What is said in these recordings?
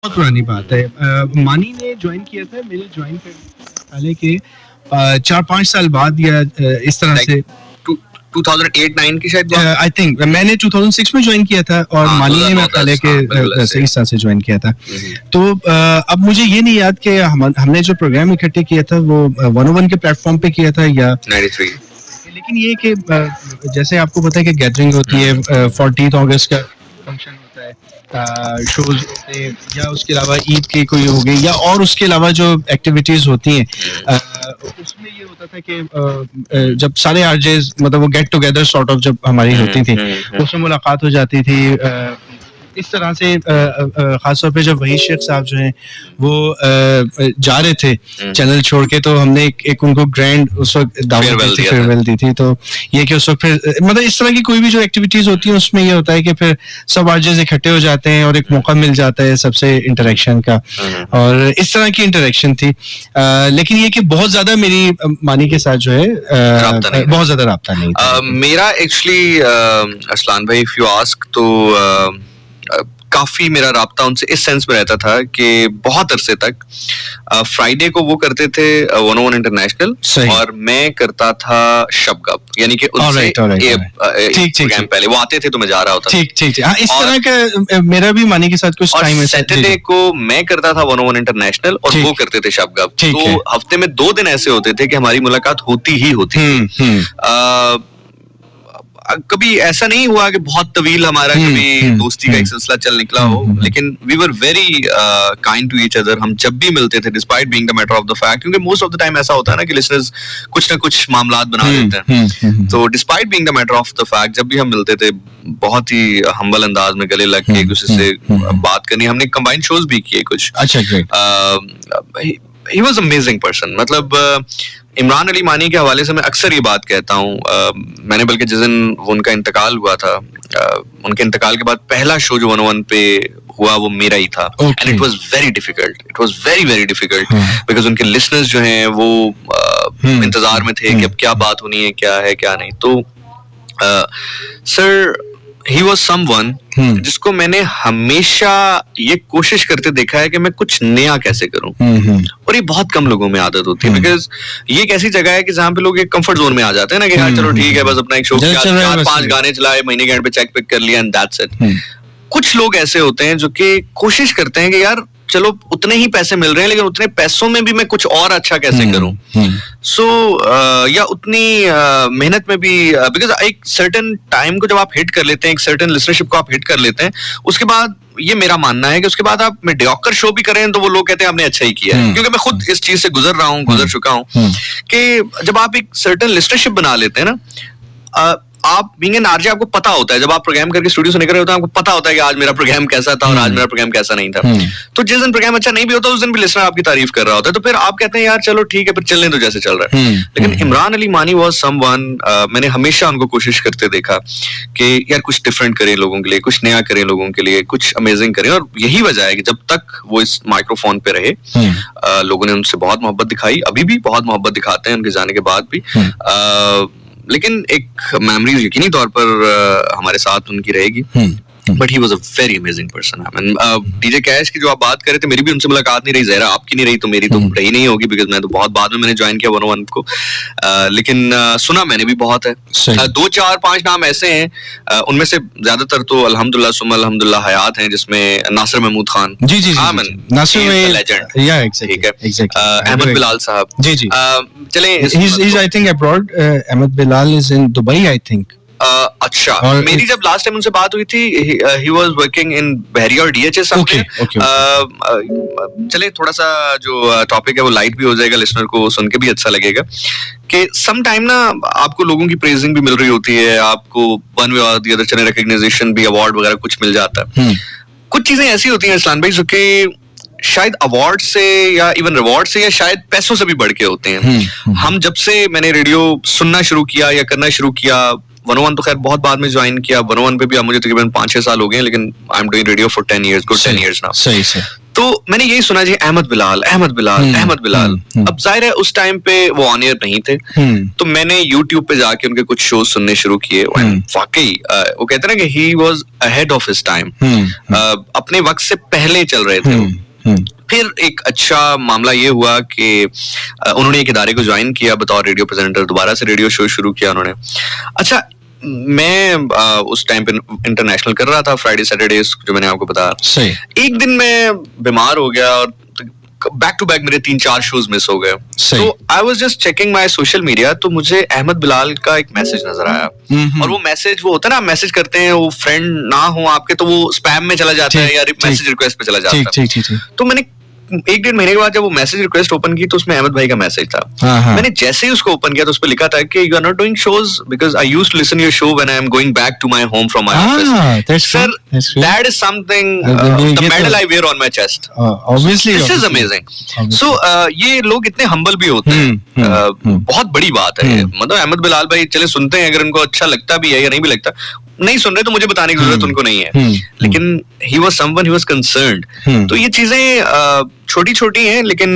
बहुत पुरानी बात है। मानी ने ज्वाइन किया था मेरे ज्वाइन करने पहले के 4-5 साल बाद या इस तरह से 2008-9 की शायद आई थिंक मैंने 2006 में ज्वाइन किया था और मानी ने मैं पहले के इस तरह से ज्वाइन किया था। तो अब मुझे ये नहीं याद कि हमने जो प्रोग्राम इकट्ठे किया था वो 101 के प्लेटफॉर्म पे किया था या 93। लेकिन ये कि जैसे आपको पता है कि गैदरिंग होती है 14 अगस्त का फंक्शन होता है, शोज होते हैं या उसके अलावा ईद की कोई हो गई या और उसके अलावा जो एक्टिविटीज होती हैं उसमें ये होता था कि जब सारे आरजेस मतलब वो गेट टुगेदर सॉर्ट ऑफ जब हमारी होती थी उसमें मुलाकात हो जाती थी। इस तरह से खासतौर पे जब वहीद शेख साहब जो हैं वो जा रहे थे चैनल छोड़ के, तो हमने एक उनको ग्रैंड उस वक्त दावत दी थी, फेयरवेल दी थी। तो ये कि उस वक्त फिर मतलब इस तरह की कोई भी जो एक्टिविटीज होती है उसमें ये होता है कि फिर सब आरजेस इकट्ठे हो जाते हैं और एक मौका मिल जाता है सबसे इंटरेक्शन का, और इस तरह की इंटरेक्शन थी। लेकिन ये कि बहुत ज्यादा मेरी मानी के साथ जो है बहुत ज्यादा राब्ता नहीं था मेरा एक्चुअली। असलान भाई इफ यू आस्क तो काफी मेरा राब्ता उनसे इस सेंस में रहता था कि बहुत अरसे तक फ्राइडे को वो करते थे 101 इंटरनेशनल और मैं करता था शबगप, यानी कि उनसे प्रोग्राम पहले वो आते थे तो मैं जा रहा होता। ठीक ठीक हाँ, इस तरह का मेरा भी मानी के साथ कुछ टाइम है। सैटरडे को मैं करता था 101 इंटरनेशनल और वो करते थे शबगप। तो हफ्ते में 2 दिन ऐसे होते थे कि हमारी मुलाकात होती ही होती। कभी ऐसा नहीं हुआ कि बहुत तवील हमारा कभी दोस्ती का एक सिलसिला चल निकला हो, लेकिन we were very kind to each other. हम जब भी मिलते थे despite being the matter of the fact, क्योंकि मोस्ट ऑफ द टाइम ऐसा होता है ना कि लिसनर्स कुछ ना कुछ मामलात बना देते हैं, तो despite being the matter of the fact जब भी हम मिलते थे बहुत ही हम्बल अंदाज में गले लग के एक दूसरे से बात करनी। हमने कंबाइंड शोज भी किए कुछ। अच्छा, he was amazing person। मतलब इमरान अली मानी के हवाले से मैं अक्सर ये बात कहता हूँ। मैंने बल्कि जिस दिन उनका इंतकाल हुआ था, उनके इंतकाल के बाद पहला शो जो 101 पे हुआ वो मेरा ही था। And it was very difficult, it was very very difficult because उनके लिसनर्स जो हैं वो इंतजार में थे कि अब क्या बात होनी है, क्या है क्या नहीं। तो सर he was someone जिसको मैंने हमेशा ये कोशिश करते देखा है कि मैं कुछ नया कैसे करूं, और ये बहुत कम लोगों में आदत होती है बिकॉज ये एक ऐसी जगह है कि जहाँ पे लोग एक कंफर्ट जोन में आ जाते हैं ना कि यार चलो ठीक है बस अपना एक शो किया, 4-5 गाने चलाए, महीने के एंड पे चेक पिक कर लिया एंड दैट्स इट। कुछ लोग ऐसे होते हैं जो कि कोशिश करते हैं कि यार चलो उतने ही पैसे मिल रहे हैं लेकिन उतने पैसों में भी मैं कुछ और अच्छा कैसे करूं। सो या उतनी मेहनत में भी, बिकॉज एक सर्टेन टाइम को जब आप हिट कर लेते हैं, एक सर्टेन लिसनरशिप को आप हिट कर लेते हैं, उसके बाद ये मेरा मानना है कि उसके बाद आप मीडियोकर शो भी करें तो वो लोग कहते हैं आपने अच्छा ही किया है, क्योंकि मैं खुद इस चीज से गुजर चुका हूं कि जब आप एक सर्टेन लिसनरशिप बना लेते हैं ना, आप बीइंग एन आरजे आपको पता होता है, जब आप प्रोग्राम करके स्टूडियो से निकल रहे होते हैं आपको पता होता है कि आज मेरा प्रोग्राम कैसा था और आज मेरा प्रोग्राम कैसा नहीं था। तो जिस दिन प्रोग्राम अच्छा नहीं भी होता उस दिन भी लिसनर आपकी तारीफ कर रहा होता है, तो फिर आप कहते हैं यार चलो ठीक है फिर चलने दो जैसे चल रहा है। लेकिन इमरान अली मानी वाज समवन, मैंने हमेशा उनको कोशिश करते देखा कि यार कुछ डिफरेंट करें लोगों के लिए, कुछ नया करें लोगों के लिए, कुछ अमेजिंग करें। और यही वजह है कि जब तक वो इस माइक्रोफोन पे रहे लोगों ने उनसे बहुत मोहब्बत दिखाई, अभी भी बहुत मोहब्बत दिखाते हैं उनके जाने के बाद भी। लेकिन एक मेमोरीज यकीनी तौर पर हमारे साथ उनकी रहेगी। But he was a very amazing person. DJ cash की जो आप बात कर रहे थे, मेरी भी उनसे मुलाकात नहीं रही, ज़हरा आपकी नहीं रही तो मेरी तो रही नहीं होगी बिकॉज मैं तो बहुत बाद में मैंने ज्वाइन किया 101 को। लेकिन सुना मैंने भी बहुत है। 2-4-5 नाम ऐसे हैं, उनमें से ज्यादातर तो अल्हम्दुलिल्लाह सुम्मा अल्हम्दुलिल्लाह हयात हैं, जिसमें नासिर महमूद खान, जी जी नासिर लेजेंड, या ठीक है, अहमद बिलाल साहब, जी जी चलें, he is I think abroad, Ahmed Bilal is in Dubai I think. अच्छा, मेरी जब लास्ट टाइम उनसे बात हुई थी ही वाज वर्किंग इन बहरिया और डीएचएस। चले थोड़ा सा जो टॉपिक है वो लाइट भी हो जाएगा, लिसनर को सुन के भी अच्छा लगेगा कि सम टाइम ना आपको लोगों की प्रेजिंग भी मिल रही होती है, आपको वन वे और द अदर चले रिकग्निशन भी, अवार्ड वगैरह कुछ मिल जाता है। कुछ चीजें ऐसी होती हैं इस्लाम भाई जो कि शायद अवार्ड से या इवन रिवॉर्ड से या शायद पैसों से भी बढ़ के होते हैं। हम जब से मैंने रेडियो सुनना शुरू किया या करना शुरू किया, 101 तो खैर बहुत बाद में ज्वाइन किया, 101 पे भी अब मुझे तकरीबन 5-6 साल हो गए हैं, लेकिन I am doing radio for 10 years, good 10 years now. सही। तो मैंने यही सुना जी, अहमद बिलाल, अहमद बिलाल, अहमद बिलाल। अब जाहिर है उस टाइम पे वो ऑन एयर नहीं थे, तो मैंने YouTube पे जाके उनके कुछ शो सुनने शुरू किए। वाकई वो कहते हैं ना कि he was ahead of his time, अपने वक्त से पहले चल रहे थे वो। फिर एक अच्छा मामला ये हुआ कि उन्होंने एक इदारे को ज्वाइन किया बतौर रेडियो प्रेजेंटर, दोबारा से रेडियो शो शुरू किया उन्होंने। अच्छा, मैं उस टाइम पे इंटरनेशनल कर रहा था, फ्राइडे सैटरडे, जो मैंने आपको बताया। एक दिन मैं बीमार हो गया और बैक टू बैक मेरे 3-4 शोज मिस हो गए। तो I was just checking my social media, तो मुझे अहमद बिलाल का एक मैसेज नजर आया। और वो मैसेज, वो होता है ना, मैसेज करते हैं, वो फ्रेंड ना हो आपके तो वो स्पैम में चला जाता है या मैसेज रिक्वेस्ट पे चला जाता है। तो मैंने 1-1.5 महीने के बाद जब वो मैसेज रिक्वेस्ट ओपन की तो उसमें अहमद भाई का मैसेज था। मैंने जैसे ही उसको ओपन किया तो उस पे लिखा था कि you are not doing shows because I used to listen your show when I am going back to my home from my office. Sir, that is something, the medal I wear on my chest, obviously this is amazing. So ये लोग इतने humble भी होते हैं, बहुत बड़ी बात है। मतलब अहमद बिलाल भाई चले सुनते हैं, अगर उनको अच्छा लगता भी है या नहीं भी लगता, नहीं सुन रहे तो मुझे बताने की जरूरत उनको नहीं है, लेकिन he was someone, he was concerned। तो ये चीजें छोटी छोटी हैं, लेकिन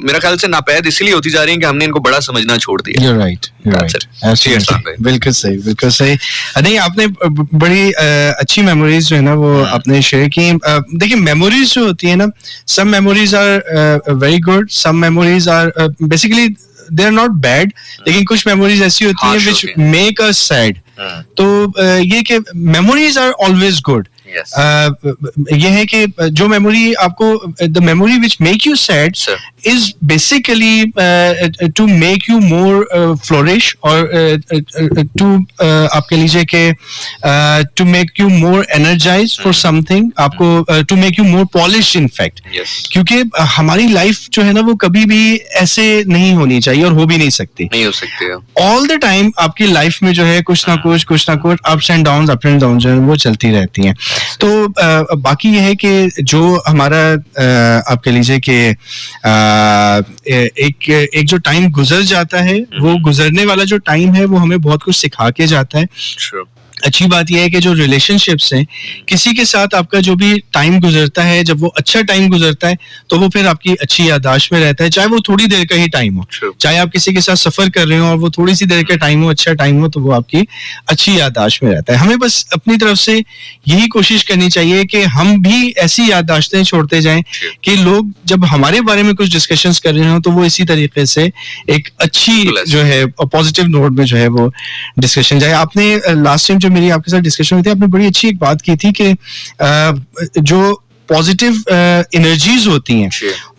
मेरा ख्याल से नापैद इसीलिए होती जा रही हैं कि हमने इनको बड़ा समझना छोड़ दिया। You're right, you're right। बिल्कुल सही, बिल्कुल सही। नहीं, आपने बड़ी अच्छी मेमोरीज जो है ना वो आपने शेयर की। देखिए, मेमोरीज जो होती है ना, some memories are very good, some memories are basically they are not bad, लेकिन कुछ मेमोरीज ऐसी होती हैं which make us sad। तो ये कि memories are always good। ये है कि जो मेमोरी आपको, the memory which make you sad is basically to make you more flourish, और टू आप कह लीजिए कि to make you more energize for something, आपको to make you more polish in fact. क्योंकि हमारी लाइफ जो है ना वो कभी भी ऐसे नहीं होनी चाहिए और हो भी नहीं सकती। ऑल द टाइम आपकी लाइफ में जो है कुछ ना कुछ अप्स एंड डाउन जो है वो चलती रहती हैं। तो बाकी ये है कि जो हमारा आप कह लीजिए कि एक जो टाइम गुजर जाता है, वो गुजरने वाला जो टाइम है वो हमें बहुत कुछ सिखा के जाता है। अच्छी बात यह है कि जो रिलेशनशिप्स हैं, किसी के साथ आपका जो भी टाइम गुजरता है, जब वो अच्छा टाइम गुजरता है तो वो फिर आपकी अच्छी याददाश्त में रहता है, चाहे वो थोड़ी देर का ही टाइम हो। चाहे आप किसी के साथ सफर कर रहे हो और वो थोड़ी सी देर का टाइम हो, अच्छा टाइम हो, तो वो आपकी अच्छी याददाश्त में रहता है। हमें बस अपनी तरफ से यही कोशिश करनी चाहिए कि हम भी ऐसी याददाश्तें छोड़ते जाएं कि लोग जब हमारे बारे में कुछ डिस्कशंस कर रहे हो तो वो इसी तरीके से एक अच्छी जो है पॉजिटिव नोट में जो है वो डिस्कशन जाए। आपने लास्ट टाइम मेरी आपके साथ डिस्कशन हुई थी, आपने बड़ी अच्छी एक बात की थी कि जो पॉजिटिव एनर्जीज होती हैं,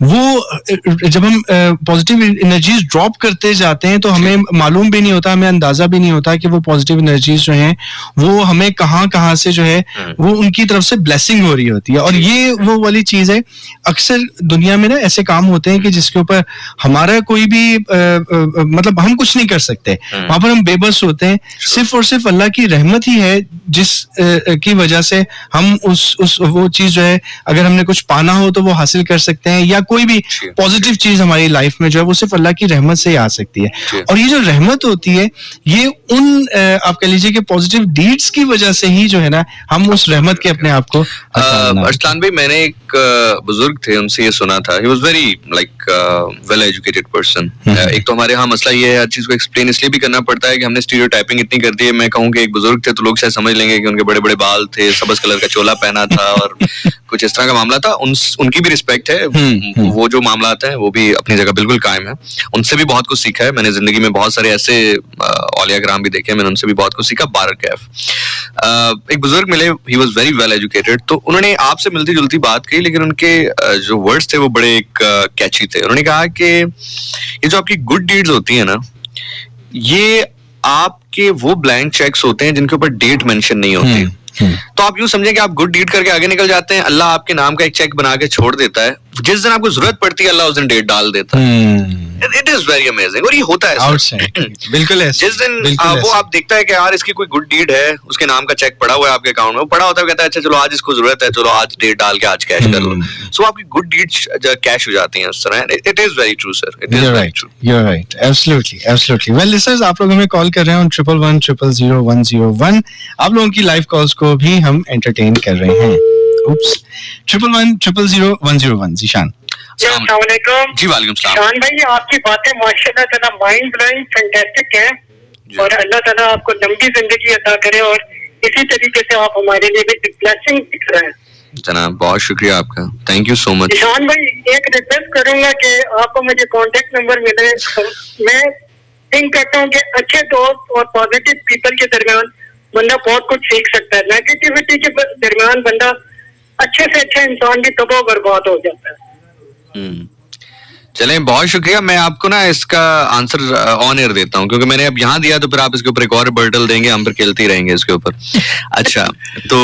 वो जब हम पॉजिटिव एनर्जीज ड्रॉप करते जाते हैं तो हमें मालूम भी नहीं होता, हमें अंदाजा भी नहीं होता कि वो पॉजिटिव एनर्जीज जो हैं वो हमें कहाँ से जो है वो उनकी तरफ से ब्लेसिंग हो रही होती है। और ये वो वाली चीज है, अक्सर दुनिया में ना ऐसे काम होते हैं कि जिसके ऊपर हमारा कोई भी मतलब हम कुछ नहीं कर सकते, वहां पर हम बेबस होते हैं। सिर्फ और सिर्फ अल्लाह की रहमत ही है जिस की वजह से हम उस वो चीज जो है, अगर हमने कुछ पाना हो तो वो हासिल कर सकते हैं, या कोई भी पॉजिटिव चीज हमारी लाइफ में जो है वो सिर्फ अल्लाह की रहमत से ही आ सकती है। और ये जो रहमत होती है ये उन आप कह लीजिए कि पॉजिटिव डीड्स की वजह से ही जो है ना हम उस रहमत के अपने आप को। अरसलान भाई, मैंने एक बुजुर्ग थे, उनसे ये सुना था, he was very like well educated person. एक तो हमारे यहाँ मसला ये है, हर चीज को एक्सप्लेन इसलिए भी करना पड़ता है कि हमने स्टीरियोटाइपिंग इतनी कर दी है। मैं कहूँ कि एक बुजुर्ग थे तो लोग शायद समझ लेंगे कि उनके बड़े बड़े बाल थे, सबज कलर का चोला पहना था और कुछ इस तरह का मामला था। उनकी भी रिस्पेक्ट है, वो जो मामला हैं वो भी अपनी जगह बिल्कुल कायम है। उनसे भी बहुत कुछ सीखा है मैंने जिंदगी में, बहुत सारे ऐसे औलिया कराम भी देखे, मैंने उनसे भी बहुत कुछ सीखा। बारर कैफ एक बुजुर्ग मिले, he was very well educated, तो उन्होंने आपसे मिलती जुलती बात की, लेकिन उनके जो वर्ड्स थे वो बड़े कैची थे। उन्होंने कहा कि ये जो आपकी गुड डीड्स होती है ना, ये आपके वो ब्लैंक चेक्स होते हैं जिनके ऊपर डेट मेंशन नहीं होती। तो आप यूं समझें कि आप गुड डीड करके आगे निकल जाते हैं, अल्लाह आपके नाम का एक चेक बना के छोड़ देता है, जिस दिन आपको जरूरत पड़ती है अल्लाह उस दिन डेट डाल देता है। इट इज वेरी अमेजिंग, और ये होता है बिल्कुल ऐसे। जिस दिन वो आप देखता है कि यार इसकी कोई गुड डीड है, उसके नाम का चेक पड़ा हुआ है आपके अकाउंट में, वो पड़ा होता है, कहता है अच्छा चलो आज इसको जरूरत है, चलो आज डेट डाल के आज कैश कर लो। सो आपकी गुड डीड कैश हो जाती हैं उस तरह। It is very true sir, it is very true. You are right, absolutely absolutely. Well listeners, आप लोग हमें कॉल कर रहे हैं 11100101। आप लोगों की लाइव कॉल्स को भी हम एंटरटेन कर रहे हैं। oops 111000101 जीशान। अस्सलाम वालेकुम। जी वालेकुम सलाम। शान भाई, आपकी बातें माशाल्लाह ताला माइंड ब्लोइंग फैंटास्टिक है और अल्लाह ताला आपको लंबी जिंदगी अता करे और इसी तरीके से आप हमारे लिए भी ब्लेसिंग दिख रहे हैं। जनाब बहुत शुक्रिया आपका, थैंक यू सो मच। शान भाई, एक रिक्वेस्ट करूंगा कि आपको मुझे कांटेक्ट नंबर मिले। मैं थिंक करता हूँ कि अच्छे दोस्त और पॉजिटिव पीपल के दरमियान बंदा बहुत कुछ सीख सकता है। नेगेटिविटी के दरमियान बंदा अच्छे से अच्छा इंसान भी तबाह बर्बाद हो जाता है। चलें, बहुत शुक्रिया। मैं आपको ना इसका आंसर ऑन एयर देता हूँ, क्योंकि मैंने अब यहाँ दिया तो फिर आप इसके ऊपर एक और रिबर्टल देंगे, हम फिर खेलते ही रहेंगे इसके ऊपर। अच्छा, तो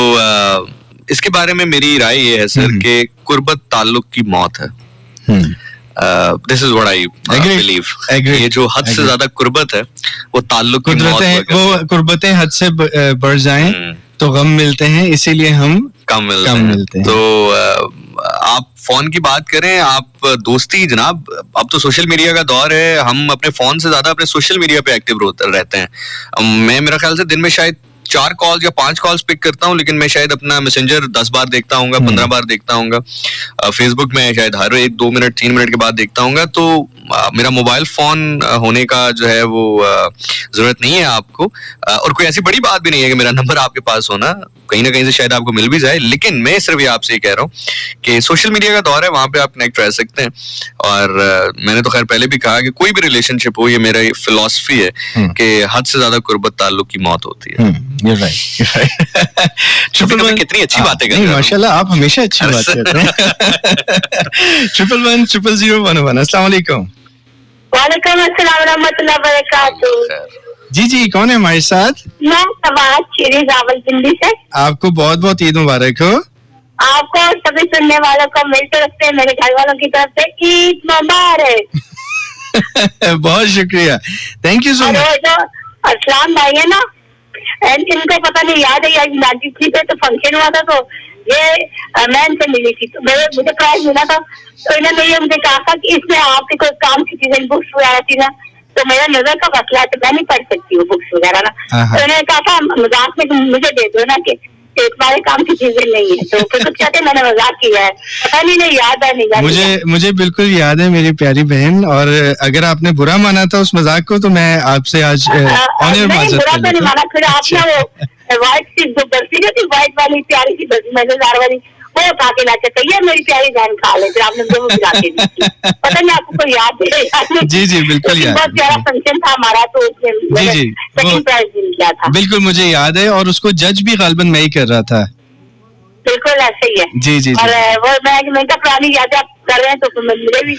इसके बारे में मेरी राय ये है सर कि कुर्बत ताल्लुक की मौत है। This is what I believe. ये जो हद से ज्यादा कुर्बत है वो ताल्लुक की मौत है। वो कुर्बतें हद से बढ़ जाएं तो गम मिलते हैं, इसीलिए हम कम मिलते हैं। तो आप फोन की बात करें, आप दोस्ती जनाब, अब तो सोशल मीडिया का दौर है, हम अपने फोन से ज्यादा अपने सोशल मीडिया पे एक्टिव रहते हैं। मैं मेरा ख्याल से दिन में शायद 4 कॉल्स या 5 कॉल्स पिक करता हूँ, लेकिन मैं शायद अपना मैसेंजर 10 बार देखता हूँ, 15 बार देखता हूँ। फेसबुक में शायद हर 1-2 मिनट 3 मिनट के बाद देखता हूँ। तो मेरा मोबाइल फोन होने का जो है वो जरूरत नहीं है आपको, और कोई ऐसी बड़ी बात भी नहीं है कि मेरा नंबर आपके पास होना, कहीं ना कहीं से शायद आपको मिल भी जाए। लेकिन मैं सिर्फ आपसे ये कह रहा हूँ कि सोशल मीडिया का दौर है, वहां पे आप कनेक्ट रह सकते हैं। और मैंने तो खैर पहले भी कहा कि कोई भी रिलेशनशिप हो, ये मेरा फिलॉसफी है कि हद से ज्यादा कुर्बत ताल्लुक की मौत होती है। You're right. कितनी अच्छी बातें कर रहे हैं माशाल्लाह, आप हमेशा अच्छी बात करते हैं। 111000101। अस्सलाम वालेकुम। वालेकुम अस्सलाम रहमतुल्लाहि व बरकातहू। जी, कौन है हमारे साथ? मैं सवाद शेरी रावलपिंडी से। आपको बहुत बहुत ईद मुबारक हो। आपको और सभी सुनने वालों को मेरी तरफ से, मेरे घर वालों की तरफ से ईद मुबारक। बहुत शुक्रिया, थैंक यू सो मच। जो असलाम भाई है ना, इनको पता नहीं याद है, आज नाजिब जी पे तो फंक्शन हुआ था, तो ये मैं इनसे मिली थी, तो मुझे प्राइज मिला था, तो इन्होंने ये मुझे कहा था कि इसमें आपके कोई काम की चीजें बुक्स वगैरह थी ना, तो मेरा नजर का मसला है, तो मैं नहीं पढ़ सकती हूँ बुक्स वगैरह ना। तो उन्होंने कहा था मजाक में मुझे दे दो ना कि तुम्हारे काम की चीजें नहीं है, तो फिर कुछ कहते मैंने मजाक किया है, पता नहीं याद है नहीं। मुझे बिल्कुल याद है मेरी प्यारी बहन, और अगर आपने बुरा माना था उस मजाक को, तो मैं आपसे आज ऑनर माजरत बुरा तो नहीं माना। फिर आपने वो व्हाइट सी जो बर्फी थी, व्हाइट वाली प्यारी सी बर्फी मजेदार वाली, वो उठा के लाते, तो ये मेरी प्यारी बहन खा ले, फिर आपने वो गिरा के दी थी। पता नहीं आपको कोई याद है? जी बिल्कुल याद। बहुत प्यारा फंक्शन था हमारा, तो उसमें सेकंड प्राइज मिल गया था। बिल्कुल मुझे याद है, और उसको जज भी गालिबन मैं ही कर रहा था। बिल्कुल ऐसे ही है। जी। और वो मैं पुरानी यादें आप कर रहे हैं, तो मुझे भी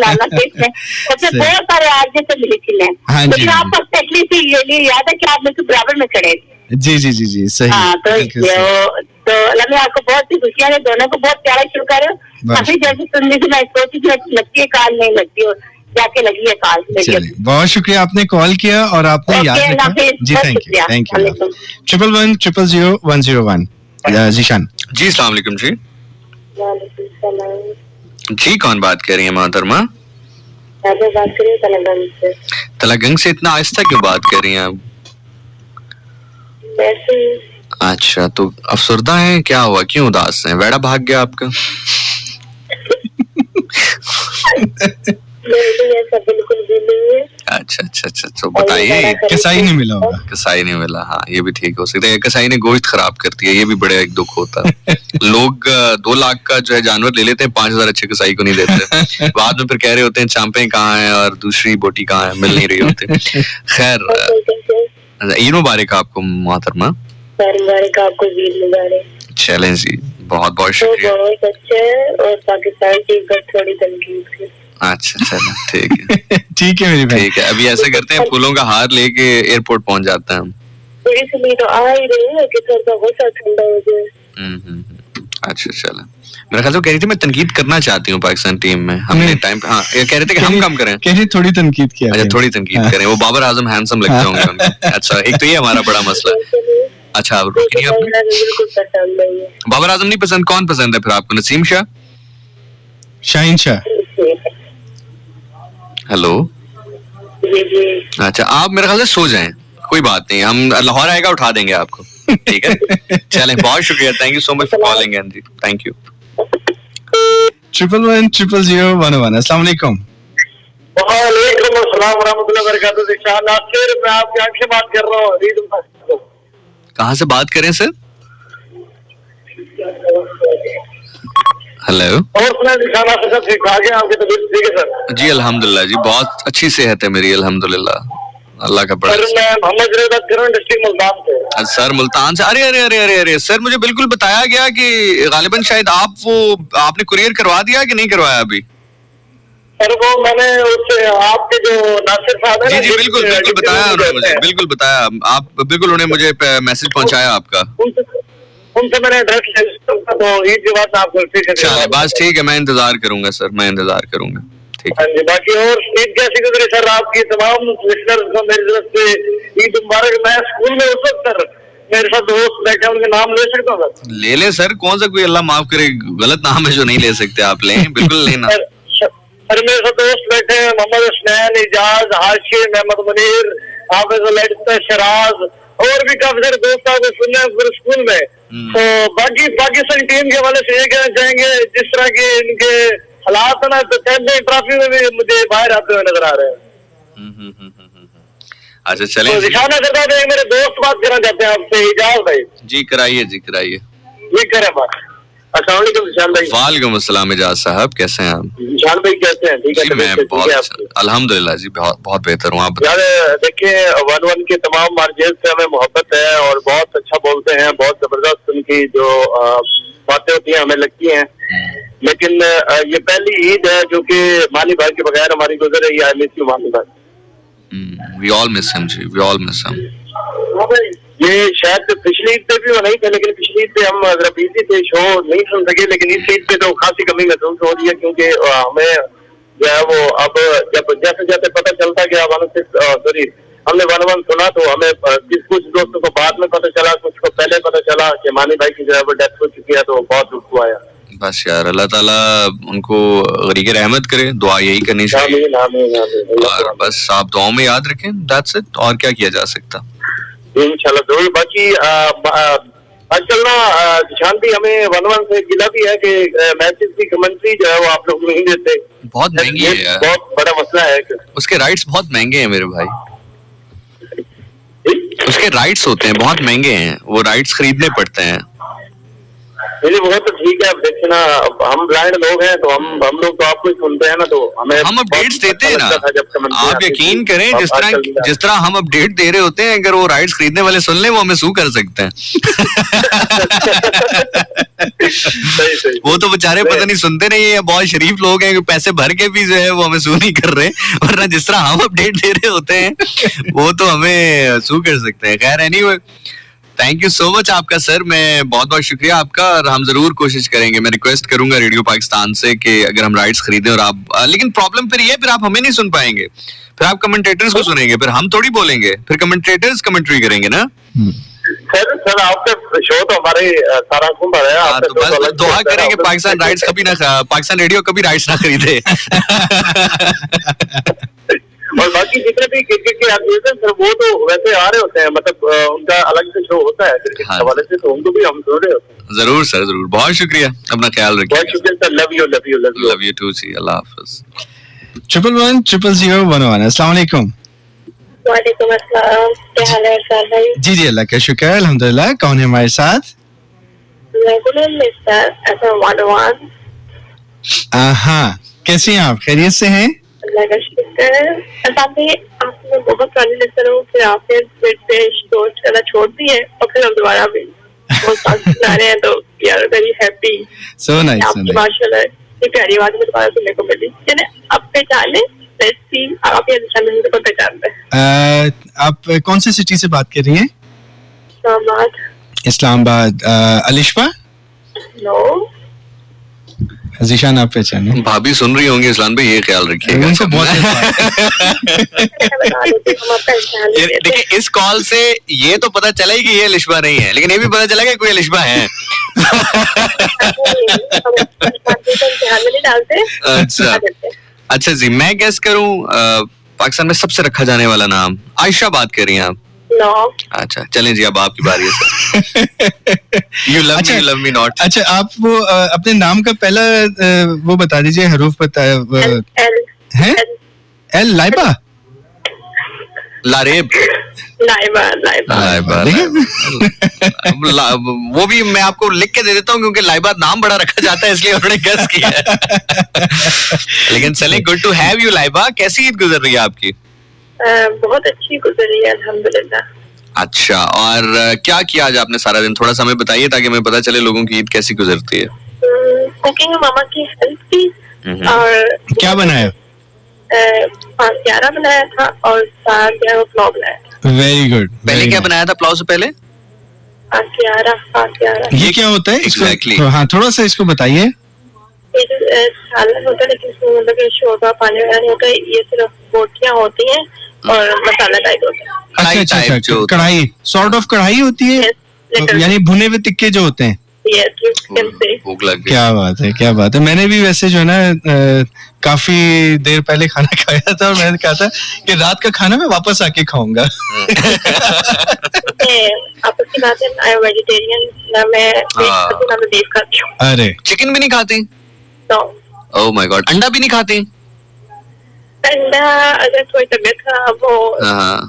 लाना केस में उसमें बहुत सारे आज से मिली थी मैं, लेकिन आपको तकलीफ ये याद है कि आप मेरे बराबर में खड़े थे। जी सही। हाँ, तो अल्लाह ने आपको बहुत सी खुशियाँ दे, दोनों को बहुत प्यारा शुरू करे। काफी जैसे सुनने की मैं सोची थी लगती है काल, नहीं लगती, और जाके लगी है काल। बहुत शुक्रिया, आपने कॉल किया और आपने याद रखा। जी थैंक यू। 111000101। जीशान जी, अस्सलाम वालेकुम जी। जी, कौन बात कर रही है मोहतरमा? बात कर रही हूँ तलागंग से। इतना आहिस्ता क्यों बात कर रही हैं आप? अच्छा, तो अफसरदा है, क्या हुआ, क्यों उदास हैं? वेड़ा भाग गया आपका? बिल्कुल भी नहीं है। अच्छा, तो बताइए। कसाई नहीं मिला होगा। कसाई नहीं मिला, हाँ ये भी ठीक हो सकता है। कसाई ने गोश्त खराब कर दिया, ये भी बड़ा एक दुख होता है। लोग 2 लाख का जो है जानवर ले लेते हैं, 5000 अच्छे कसाई को नहीं देते। बाद में फिर कह रहे होते हैं चांपे कहाँ हैं और दूसरी बोटी कहाँ है, मिल नहीं रही होती। खैर, ईद मुबारक आपको मोहतरमा। आपको ईद मुबारक। चैलेंज जी, बहुत शुक्रिया। बहुत अच्छा है, और पाकिस्तान की थोड़ी तनकीद। अच्छा चलो ठीक है। ठीक है मेरी बहन, ठीक है। अभी ऐसा करते हैं, फूलों का हार लेके एयरपोर्ट पहुंच जाते हैं हम। इसलिए तो आ ही रहे हैं कि थोड़ा गुस्सा ठंडा हो जाए। अच्छा चलो। मेरा ख्याल से कह रही थी मैं तनकीद करना चाहती हूँ पाकिस्तान टीम में। हमने टाइम हाँ ये कह रहे थे कि हम कम करें। कह रही थोड़ी तनकीद किया। अच्छा थोड़ी तनकीद करें। वो बाबर आजम हैंडसम लगते होंगे उनको। अच्छा, एक तो ये हमारा बड़ा मसला है। अच्छा बाबर आजम नहीं पसंद, कौन पसंद है फिर आपको? नसीम शाह, शाहीन शाह। हेलो। अच्छा, आप मेरे ख्याल से सो जाएं, कोई बात नहीं, हम लाहौर आएगा उठा देंगे आपको। ठीक है, चलें, बहुत शुक्रिया, thank you so much for calling and जी, थैंक यू। 11100101। अस्सलाम वालेकुम। वालेकुम अस्सलाम वरहमतुल्लाहि वबरकातुहू। दिशान नासिर, मैं आपकी आंख से बात कर रहा हूँ। कहाँ से बात करें सर? हेलो। और सुना दिशान नासिर, सब ठीक ठाक है? आपकी तबीयत ठीक है सर? जी अल्हम्दुलिल्लाह जी, बहुत अच्छी सेहत है मेरी अल्हम्दुलिल्लाह, अल्लाह का बड़ा। सर मैं मोहम्मद जुनैद बात कर रहा हूँ, डिस्ट्रिक्ट मुल्तान से। सर मुल्तान से? अरे अरे अरे अरे अरे सर, मुझे बिल्कुल बताया गया कि गालिबन शायद आपने कुरियर करवा दिया कि नहीं करवाया अभी? सर वो मैंने उससे आपके जो नासिर साहब है जी ना, जी बिल्कुल बिल्कुल बताया उन्होंने मुझे, बिल्कुल बताया आप, बिल्कुल उन्होंने मुझे मैसेज पहुंचाया आपका। उनसे मैंने एड्रेस ले लिया, तो ईद के बाद आपको चलिए बस ठीक है, मैं इंतजार करूंगा सर, मैं इंतजार करूंगा, ठीक है। हाँ जी, बाकी और ईद कैसी गुजरी सर आपकी? तमाम लिसनर्स को मेरी तरफ से ईद मुबारक। मैं स्कूल में उस वक्त सर मेरे साथ दोस्त बैठे, उनके नाम ले सकता हूँ सर? ले ले सर, कौन सा कोई अल्लाह माफ करे गलत नाम है जो नहीं ले सकते, आप लें, बिल्कुल लेना। सर मेरे साथ दोस्त बैठे हैं, मोहम्मद हुसनैन, इजाज, हाशिम, अहमद मुनीर, हाफिज शराज, और भी काफी सारे दोस्त आपको सुनने हैं पूरे स्कूल में। तो बाकी पाकिस्तान टीम के हवाले से ये कहना चाहेंगे, जिस तरह के इनके हालात है ना, तो चैंपियन ट्रॉफी में भी मुझे बाहर आते हुए नजर आ रहे हैं। अच्छा चलें तो दिखाना करता है, मेरे दोस्त बात करना चाहते हैं आपसे, इजाज भाई। जी कराइए, जी कराइए। ये करें बात। अस्सलाम वालेकुम निशान भाई। वालेकुम अस्सलाम इजाज साहब, कैसे हैं आप? निशान भाई कैसे हैं? ठीक है जी मैं बहुत अल्हम्दुलिल्लाह जी, बहुत बहुत बेहतर हूँ। आप यार देखिए, 1-1 के तमाम मार्जिन से हमें मोहब्बत है और बहुत अच्छा बोलते हैं, बहुत जबरदस्त उनकी जो बातें होती हैं हमें लगती हैं, लेकिन ये पहली ईद है जो कि मानी भाई के बगैर हमारी गुजर रही है। आई मिस यू मानी भाई। वी ऑल मिस हिम जी, वी ऑल मिस हिम। ये शायद पिछली ईद पे भी वो नहीं थे, लेकिन पिछली ईद पे हम जरा बिजी थे, शो नहीं सुन सके, लेकिन इस ईद पे तो खासी कमी महसूस हो रही है, क्योंकि हमें जो है वो अब जब जैसे जैसे पता चलता गया, हमने 1-1 सुना तो हमें कुछ दोस्तों को बाद में पता चला, कुछ को पहले पता चला कि मानी भाई की जो है वो डेथ हो चुकी है, तो बहुत दुख हुआ है। बस यार अल्लाह ताला उनको गरीब रहमत करे, दुआ यही करनी चाहिए। और बस आप दुआओं में याद रखें, दैट्स इट, और क्या किया जा सकता। इंशाल्लाह जरूर। बाकी आजकल ना शांति हमें 1-1 से गिला भी है कि मैचेस की कमेंट्री जो है वो आप लोग नहीं देते, बहुत महंगी है यार, बहुत बड़ा मसला है। उसके राइट्स बहुत महंगे हैं मेरे भाई, उसके राइट्स होते हैं बहुत महंगे हैं, वो राइट्स खरीदने पड़ते हैं। नहीं वो तो ठीक है, अब देखिए ना, हम ब्लाइंड लोग हैं, तो हम लोग तो आपको ही सुनते हैं ना, तो हम अपडेट्स देते हैं ना। आप यकीन करें, जिस तरह हम अपडेट दे रहे होते हैं, अगर वो राइट्स खरीदने वाले सुन ले, वो हमें सू कर सकते हैं। सही। वो तो बेचारे पता नहीं सुनते नहीं है, बहुत शरीफ लोग हैं, पैसे भर के भी जो है वो हमें सू नहीं कर रहे, वरना जिस तरह हम अपडेट दे रहे होते हैं वो तो हमें सू कर सकते हैं। खैर anyway, thank you so much आपका सर, मैं बहुत बहुत शुक्रिया आपका, और हम जरूर कोशिश करेंगे, मैं रिक्वेस्ट करूंगा रेडियो पाकिस्तान से कि अगर हम राइट्स खरीदें और आप, लेकिन प्रॉब्लम फिर ये, फिर आप हमें नहीं सुन पाएंगे, फिर आप कमेंटेटर्स को सुनेंगे, फिर हम थोड़ी बोलेंगे, फिर कमेंटेटर्स कमेंट्री करेंगे ना। सर आपका शो तो हमारे सारा घूम रहा है। तो बस दुआ करें कि पाकिस्तान राइट्स कभी ना, पाकिस्तान रेडियो कभी राइट्स ना खरीदे। और बाकी जितने भी क्रिकेट के आदमी सर वो तो वैसे आ रहे होते हैं, मतलब उनका अलग से शो होता है क्रिकेट के हवाले से, तो उनको भी हम सुन रहे होते हैं। जरूर सर जरूर, बहुत शुक्रिया, अपना ख्याल रखिए। बहुत शुक्रिया सर, लव यू टू जी, अल्लाह हाफिज। 111001। अस्सलाम वालेकुम। वालेकुम अस्सलाम, क्या हाल है सर भाई? जी जी अल्लाह का शुक्र है, अल्हम्दुलिल्लाह। कौन है हमारे साथ? हाँ, कैसे हैं आप? खैरियत से हैं? अल्लाह का शुक्र है। आपने बहुत पुराने लिस्टर हूँ, फिर आपने फिर से शोज करना छोड़ दी है, और फिर हम दोबारा भी बहुत आ रहे हैं, तो we are very happy. So nice, आपकी माशाल्लाह ये प्यारी आवाज में दोबारा सुनने को मिली। चलिए अब पहचाने, लेट्स सी आप ये निशान को पहचानते हैं। आप कौन सी सिटी से बात कर रही हैं? इस्लामाबाद। अलिशबा? नो। जीशान आप पहचाने? भाभी सुन रही होंगी इस्लाम भाई, ये ख्याल रखिएगा। उनको बहुत देखिए इस कॉल से ये तो पता चला ही कि ये अलिशबा नहीं है, लेकिन ये भी पता चला कि कोई अलिशबा है। अच्छा जी, मैं गेस करूं पाकिस्तान में सबसे रखा जाने वाला नाम, आयशा बात कर रही हैं आप? नो। अच्छा चलें जी, अब आपकी बारी है sir. You love me, you love me not. अच्छा, आप वो अपने नाम का पहला वो बता दीजिए, हरूफ बताया है। एल लाइबा, लारेब, लाइबा। वो भी मैं आपको लिख के दे देता हूँ क्योंकि लाइबा नाम बड़ा रखा जाता है इसलिए उन्होंने गेस किया है। लेकिन चलें, good to have you Laiba. कैसी ईद गुजर रही है आपकी? बहुत अच्छी गुजर रही है अल्हम्दुलिल्लाह। अच्छा, और क्या किया आज आपने सारा दिन? थोड़ा सा हमें बताइए ताकि हमें पता चले लोगों की ईद कैसी गुजरती है। कुकिंग में मामा की हेल्प की। और क्या बनाया? पासियारा बनाया था और साग जो है वो पुलाव बनाया था। Very good. पहले क्या बनाया था पुलाव से पहले? पासियारा। ये क्या होता है? Exactly. हाँ, थोड़ा सा इसको बताइए। ये जो सालन होता है लेकिन इसमें मतलब शोरबा पानी वाला नहीं होता है, ये सिर्फ बोटियां होती हैं और मसाला टाइप होता है। अच्छा, कढ़ाई, सॉर्ट ऑफ कढ़ाई होती है, यानी भुने हुए टिक्के जो होते हैं। भूख लग गई। क्या बात है, क्या बात है। मैंने भी वैसे जो है ना काफी देर पहले खाना खाया था और मैंने कहा था कि रात का खाना मैं वापस आके खाऊंगा। आपस की बात है, मैं वेजिटेरियन ना, मैं ना मैं बीफ खाती हूँ। अरे, चिकन भी नहीं खाती? तो ओह माय गॉड। अंडा भी नहीं खाती? अंडा अगर कोई तबीयत खराब हो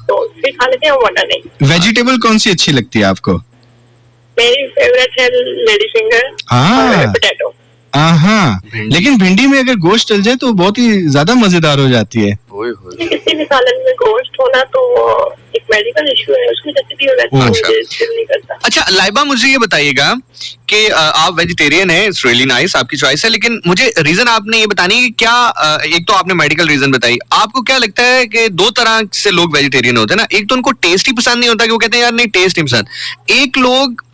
तो फिर खा लेते हैं, वरना नहीं। वेजिटेबल कौन सी अच्छी लगती है आपको? मेरी फेवरेट है लेडी फिंगर और पोटैटो। हाँ, लेकिन भिंडी में अगर गोश्त डल जाए तो बहुत ही ज्यादा मजेदार हो जाती है। किसी भी सालन में गोश्त होना तो एक मेडिकल इशू है, उसकी वजह से भी नहीं करता। अच्छा लाइबा, मुझे ये बताइएगा कि आप वेजिटेरियन है, इट्स रियली नाइस, आपकी चॉइस है, लेकिन मुझे रीजन आपने ये बतानी है कि क्या एक तो आपने मेडिकल रीजन बताई, आपको क्या लगता है कि दो तरह से लोग वेजिटेरियन होते हैं ना, एक तो उनको टेस्ट ही पसंद नहीं होता कि वो कहते हैं यार नहीं टेस्ट नहीं पसंद, एक लोग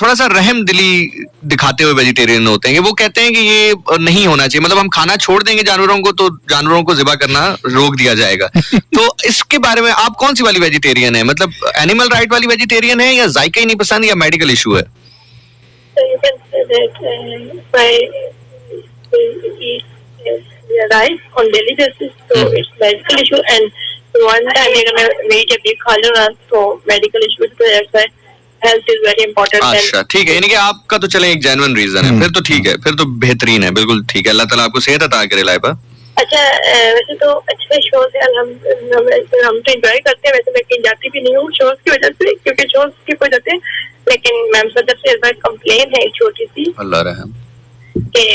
थोड़ा सा रहम दिली दिखाते हुए वेजिटेरियन होते हैं कि वो कहते हैं कि ये नहीं होना चाहिए, मतलब हम खाना छोड़ देंगे जानवरों को तो जानवरों को ज़िबा करना रोक दिया जाएगा। तो इसके बारे में आप कौन सी वाली वेजिटेरियन है? मतलब एनिमल राइट वाली वेजिटेरियन है या जायका ही नहीं पसंद या मेडिकल इशू है? on daily basis, so it's medical issue, and one time अगर मैं मेरी जब बीफ खा लूँ ना तो मेडिकल इशू तो ऐसा है, हेल्थ इज वेरी इंपॉर्टेंट। अच्छा ठीक है, यानी कि आपका तो चले एक जेन्युइन रीजन है, फिर तो ठीक है, फिर तो बेहतरीन है, बिल्कुल ठीक है। अल्लाह ताला आपको सेहत अता करे लाइबा। अच्छा वैसे तो अच्छे शोज है, हम तो एंजॉय करते हैं, वैसे मैं कहीं जाती भी नहीं हूँ शोज की वजह से, क्योंकि शोज की वजह से, लेकिन मैम सदर से इस बार कंप्लेन है छोटी सी, अल्लाह रहम, कि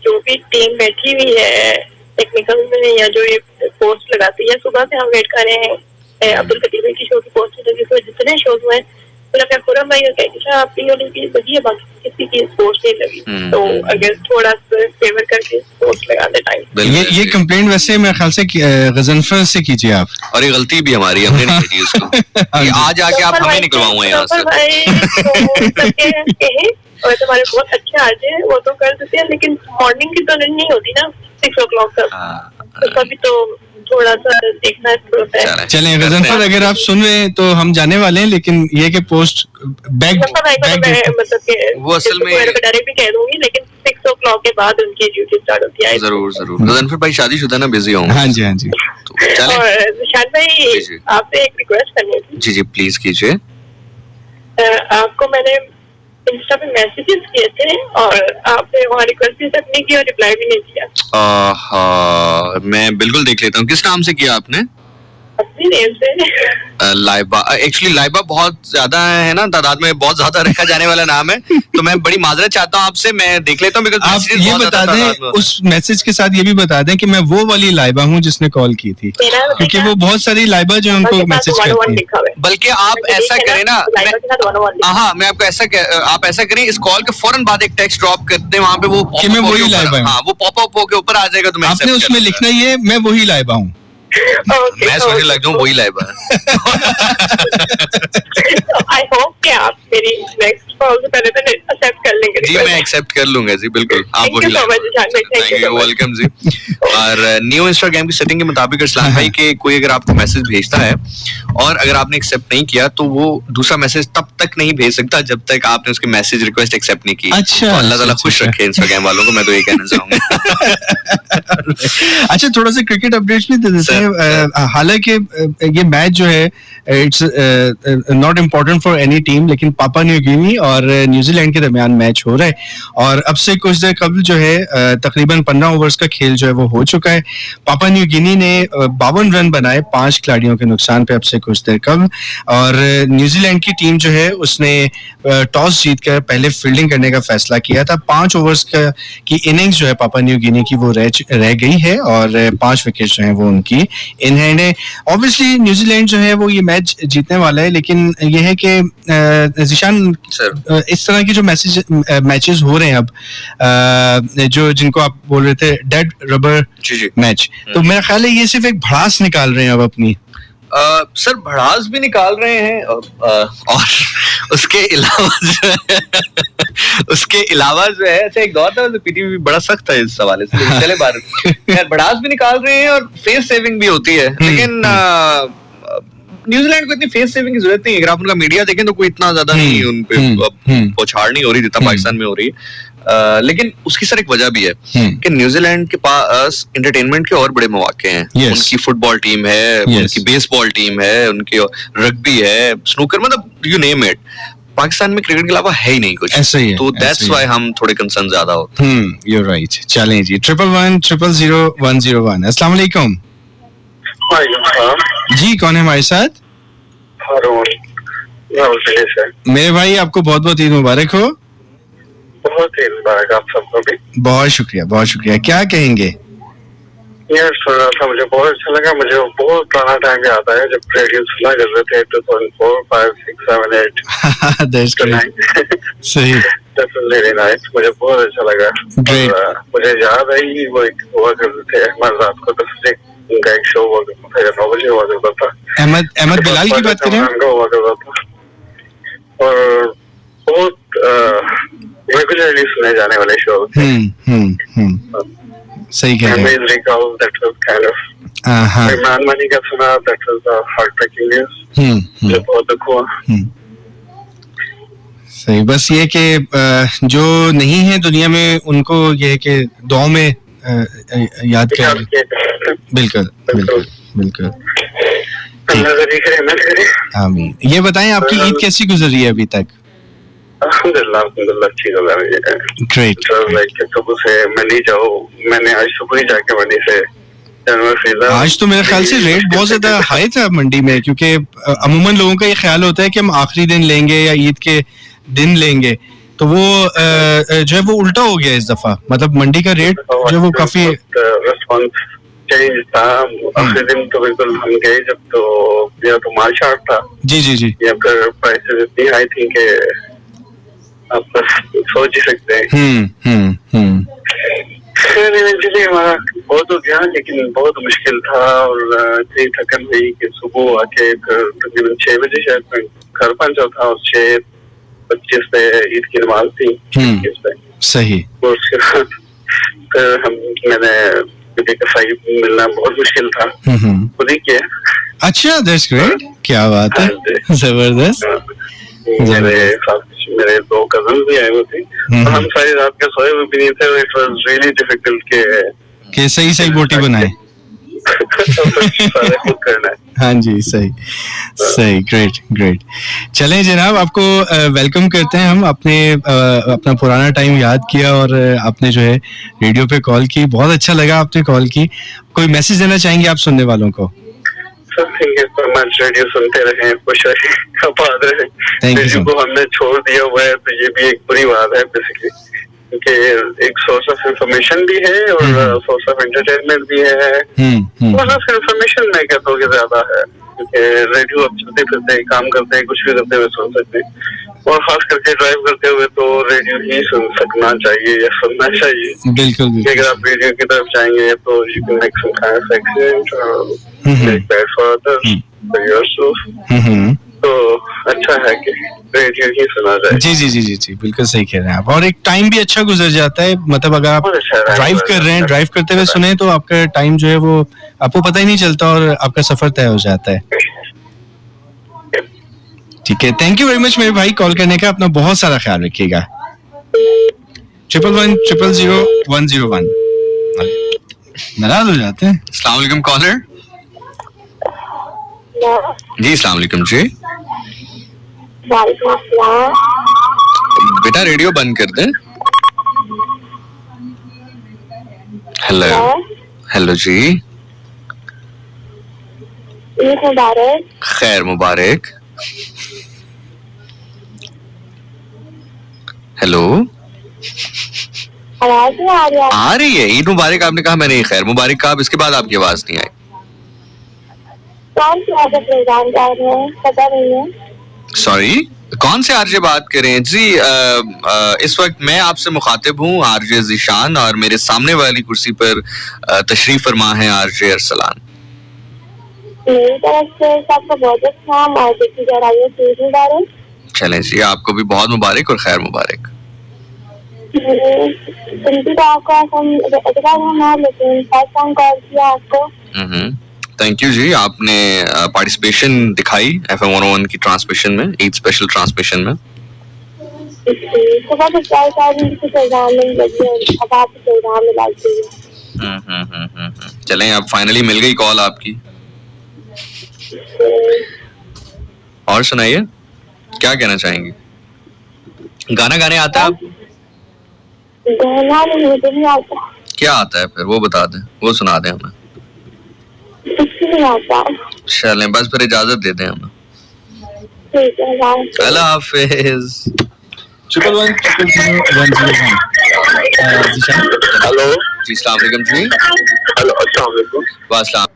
जो भी टीम बैठी हुई है टेक्निकल में या जो ये पोस्ट लगाती है, सुबह से हम वेट कर रहे हैं अब्दुल कदीर भाई की शो की पोस्ट लगी, तो जितने शोज हुए खुरम भाई आपकी बढ़िया, बाकी किसी की पोस्ट नहीं लगी, तो अगर थोड़ा सा फेवर करके पोस्ट लगा दे टाइम। ये कंप्लेंट वैसे मेरे ख्याल से गजनफर से कीजिए आप, और ये गलती भी हमारी, हमने नहीं की उसको। ये आज आके आप हमें निकलवाऊंगा यहाँ से। और तुम्हारे बहुत अच्छे आर्टिस्ट हैं, वो तो कर देते हैं, लेकिन मॉर्निंग की तो नहीं होती ना 6 o'clock तक, तो कभी तो थोड़ा सा देखना है। चलें गजनफर, अगर आप सुन रहे हैं तो हम जाने वाले हैं, लेकिन ये कि पोस्ट बैग मतलब वो असल में डायरेक्ट भी कह दूंगी, लेकिन 6 o'clock के बाद उनकी ड्यूटी स्टार्ट होती है। जरूर जरूर। गजनफर भाई शादीशुदा ना, बिजी होंगे। हाँ जी, हाँ जी। और शाद भाई आपसे एक रिक्वेस्ट करनी थी। जी जी प्लीज कीजिए। आपको मैंने इंस्टा पे मैसेजेस किए थे और आपने वहाँ रिक्वेस्ट भी एक्सेप्ट नहीं किया और रिप्लाई भी नहीं किया। मैं बिल्कुल देख लेता हूँ। किस नाम से किया आपने? अपनी नेम से। लाइबा, एक्चुअली लाइबा बहुत ज्यादा है ना, तादाद में बहुत ज्यादा रखा जाने वाला नाम है, तो मैं बड़ी माजरत चाहता हूँ आपसे, मैं देख लेता हूँ। आप ये बता दें, उस मैसेज के साथ ये भी बता दें कि मैं वो वाली लाइबा हूँ जिसने कॉल की थी, क्योंकि वो बहुत सारी लाइबा जो उनको मैसेज करती है। बल्कि आप ऐसा करें ना, हाँ मैं आपको आप ऐसा करें, इस कॉल के फौरन बाद एक टेक्स्ट ड्रॉप कर दें वहाँ पे, वो मैं वही लाइबा हूँ, वो पॉपअप होके ऊपर आ जाएगा, तो आपने उसमें लिखना ही है मैं वही लाइबा हूँ। मैं सोचने लग जाऊँ वही लाइबा। आई होप कि आप मेरी नेक्स्ट कॉल से पहले तो एक्सेप्ट कर लेंगे। जी मैं एक्सेप्ट कर लूंगा जी, बिल्कुल। आप वही लाइबा, वेलकम जी। और न्यू इंस्टाग्राम की सेटिंग के मुताबिक इस्लाम भाई के कोई अगर आपको मैसेज भेजता है और अगर आपने एक्सेप्ट नहीं किया तो वो दूसरा मैसेज तब तक नहीं भेज सकता जब तक आपने उसकी मैसेज रिक्वेस्ट एक्सेप्ट नहीं की। अच्छा, अल्लाह ताला खुश रखे इंस्टाग्राम वालों को, मैं तो ये कहना चाहूंगा। अच्छा, थोड़ा सा क्रिकेट अपडेट्स भी दे देते हैं। हालांकि ये मैच जो है it's not important for any team, लेकिन पापा न्यू गिनी और न्यूजीलैंड के दरमियान मैच हो रहा है और अब से कुछ देर कबल जो है तकरीबन 15 ओवर्स का खेल जो है वो हो चुका है। पापा न्यू गिनी ने 52 रन बनाए 5 खिलाड़ियों के नुकसान पे अब से कुछ देर कबल, और न्यूजीलैंड की टीम जो है उसने टॉस जीतकर पहले फील्डिंग करने का फैसला किया था। 5 ओवर्स की इनिंग्स जो है पापा न्यू गिनी की वो रह गई है और 5 विकेट जो है वो उनकी इन हैंड है। ऑब्वियसली न्यूजीलैंड जो है वो ये मैच जीतने वाला है, लेकिन ये है कि जिशान इस तरह की जो मैचेस हो रहे हैं अब जो जिनको आप बोल रहे थे डेड रबर मैच, तो मेरा ख्याल है ये सिर्फ एक भड़ास निकाल रहे हैं अब अपनी। सर भड़ास भी निकाल रहे हैं और उसके अलावा जो है अच्छा एक दौर था पीटीवी बड़ा सख्त है इस हवाले से, चले बार भड़ास भी निकाल रहे हैं और फेस सेविंग भी होती है, लेकिन न्यूजीलैंड को इतनी फेस सेविंग की जरूरत नहीं है। अगर आप उनका मीडिया देखें तो कोई इतना ज्यादा नहीं उन पे पहुंचाड़ नहीं हो रही जितना पाकिस्तान में हो रही है। लेकिन उसकी सर एक वजह भी है कि न्यूजीलैंड के पास एंटरटेनमेंट के और बड़े मौके हैं। उनकी फुटबॉल टीम है, उनकी बेसबॉल टीम है, उनकी रग्बी है, स्नूकर, मतलब यू नेम इट। पाकिस्तान में क्रिकेट के अलावा है ही नहीं कुछ, ऐसा ही है, तो दैट्स व्हाई हम थोड़े कंसर्न ज्यादा होते हैं। You right. चलें जी, 11100101। अस्सलाम वालेकुम जी, कौन है हमारे साथ? मेरे भाई आपको बहुत बहुत ईद मुबारक हो। बहुत ईद मुबारक आप सबको भी। बहुत शुक्रिया, बहुत शुक्रिया। क्या कहेंगे? यार सुन रहा था, मुझे बहुत अच्छा लगा। मुझे बहुत पुराना टाइम याद आया जब रेडियो सुना करते थे 2004, 5, 6, 7, 8 That's great. सही। Definitely nice. मुझे बहुत अच्छा लगा। मुझे याद आई वो एक हुआ करते थे अहमद रात को 10 बजे उनका एक शो हुआ करता था, 9 बजे हुआ करता था। अहमद बिलाल की बात कर रहे हैं? हुआ करता था और बहुत रेगुलरली सुने जाने वाले शो थे। सही कह रहे हैं। इमरान मनी का सुना, that was a heartbreaking news. मुझे बहुत दुख हुआ। सही, बस ये कि जो नहीं है दुनिया में उनको ये है कि दुआ में याद करें। बिल्कुल बिल्कुल बिल्कुल, आमीन। ये बताएं आपकी ईद कैसी गुजरी है अभी तक? अल्हम्दुलिल्लाह अच्छी गुजरी है। ग्रेट। सुबह से मंडी जाओ, मैंने आज सुबह ही जाके मंडी से आज तो मेरे ख्याल से रेट बहुत ज्यादा हाई था मंडी में, क्योंकि अमूमन लोगों का ये ख्याल होता है कि हम आखिरी दिन लेंगे या ईद के दिन लेंगे, तो वो जो है वो उल्टा हो गया इस दफा। मतलब मंडी का रेट जो वो काफी रिस्पॉन्स चेंज था। आखिरी दिन तो बिल्कुल हम गए जब तो या तो माल शार्ट था जी या फिर प्राइसेस इतनी हाई थी कि आप बस सोच ही सकते हैं। फिर इवेंचुअली हमारा बहुत हो गया, लेकिन बहुत मुश्किल था और इतनी थकन हुई कि सुबह आके तकरीबन 6 बजे शायद मैं घर पहुंचा था और 6:25 पे ईद की नमाज थी। सही। उसके बाद फिर मैंने कसाई मिलना बहुत मुश्किल था, खुद ही किया। अच्छा, दैट्स ग्रेट। क्या बात है, जबरदस्त। मेरे 2 कजन भी आए हुए थे और हम सारी रात के सोए हुए भी नहीं थे। इट वाज रियली डिफिकल्ट के सही बोटी बनाए। करना है। हाँ जी, सही। ग्रेट। चलें जनाब, आपको वेलकम करते हैं हम। आपने अपना पुराना टाइम याद किया और आपने जो है रेडियो पे कॉल की, बहुत अच्छा लगा आपने कॉल की। कोई मैसेज देना चाहेंगे आप सुनने वालों को? रेडियो सुनते रहे, खुश रहे, आबाद रहे। रेडियो को हमने छोड़ दिया हुआ है तो ये भी एक बुरी बात है बेसिकली, क्योंकि एक सोर्स ऑफ इंफॉर्मेशन भी है और सोर्स ऑफ एंटरटेनमेंट भी है। सोर्स ऑफ इंफॉर्मेशन मैं कहता हूँ कि ज्यादा है, क्योंकि रेडियो अब चलते फिरते काम करते हैं, कुछ भी करते हुए सुन सकते हैं, और खास करके ड्राइव करते हुए तो रेडियो ही सुन सकना चाहिए या सुनना चाहिए। बिल्कुल। अगर आप रेडियो की तरफ जाएंगे तो you can make some kind of accident और make bad for others, for yourself. तो अच्छा है कि रेडियो ही सुना जाए। जी, बिल्कुल सही कह रहे हैं आप। और एक टाइम भी अच्छा गुजर जाता है, मतलब अगर आप ड्राइव कर रहे हैं, ड्राइव करते हुए सुने तो आपका टाइम जो है वो आपको पता ही नहीं चलता और आपका सफर तय हो जाता है। ठीक है, थैंक यू वेरी मच मेरे भाई कॉल करने का। अपना बहुत सारा ख्याल रखिएगा। 11100101। नाराज हो जाते हैं। अस्सलाम वालेकुम कॉलर। जी अस्सलाम वालेकुम जी। वालेकुम अस्सलाम। बेटा रेडियो बंद कर दे। हेलो हेलो जी। ईद मुबारक। खैर मुबारक। हेलो आवाज नहीं आ रही है? आ रही है। ईद मुबारक आपने कहा, मैंने खैर मुबारक कहा, अब इसके बाद आपकी आवाज नहीं आई। कौन सी आदत प्रोग्राम जा रहे हैं पता नहीं है। सॉरी, कौन से आरजे बात करें जी? इस वक्त मैं आपसे मुखातिब हूँ आरजे ज़ीशान, और मेरे सामने वाली कुर्सी पर तशरीफ फरमा है आरजे अरसलान। मेरी तरफ से सबको बहुत अच्छा और देखी जा रही है ईद मुबारक। चलें जी, आपको भी बहुत मुबारक और खैर मुबारक। सुनती तो आपको लेकिन फर्स्ट टाइम कॉल किया आपको। थैंक यू जी, आपने पार्टिसिपेशन दिखाई FM 101 की ट्रांसमिशन में, ईद स्पेशल ट्रांसमिशन में। सुबह से प्रोग्राम नहीं लगी, अब आप प्रोग्राम में लाती है। चलें, अब फाइनली मिल गई कॉल आपकी। और सुनाइए, क्या कहना चाहेंगी? गाना गाने आता है आपको? गाना मुझे नहीं आता। क्या आता है फिर वो बता दें, वो सुना दें हमें। कुछ नहीं आता। चलें, बस फिर इजाजत दे दें हमें। ठीक है, अल्लाह हाफिज। 111 हेलो जी अस्सलाम वालेकुम जी। हेलो अस्सलाम वालेकुम। वास्सलाम।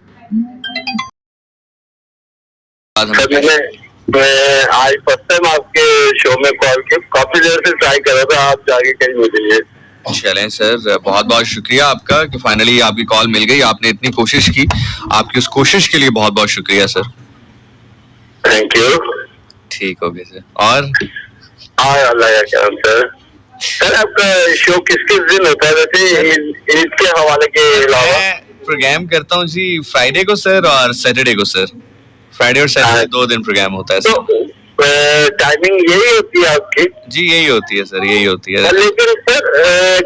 मैं आज फर्स्ट टाइम आपके शो में कॉल की, काफी देर से ट्राई कर रहा था, आप जाके कहीं मिलिए। चलें सर, बहुत बहुत शुक्रिया आपका कि फाइनली आपकी कॉल मिल गई। आपने इतनी कोशिश की, आपकी उस कोशिश के लिए बहुत बहुत शुक्रिया सर। Thank you. ठीक हो गया सर। और अल्लाह का करम सर। सर आपका शो किस किस दिन होता है वैसे, ईद के हवाले के अलावा? मैं प्रोग्राम करता हूँ जी फ्राइडे को सर और सैटरडे को सर। फ्राइडे और सैटरडे 2 दिन प्रोग्राम होता है सर। टाइमिंग यही होती है आपकी? जी यही होती है सर, यही होती है। लेकिन सर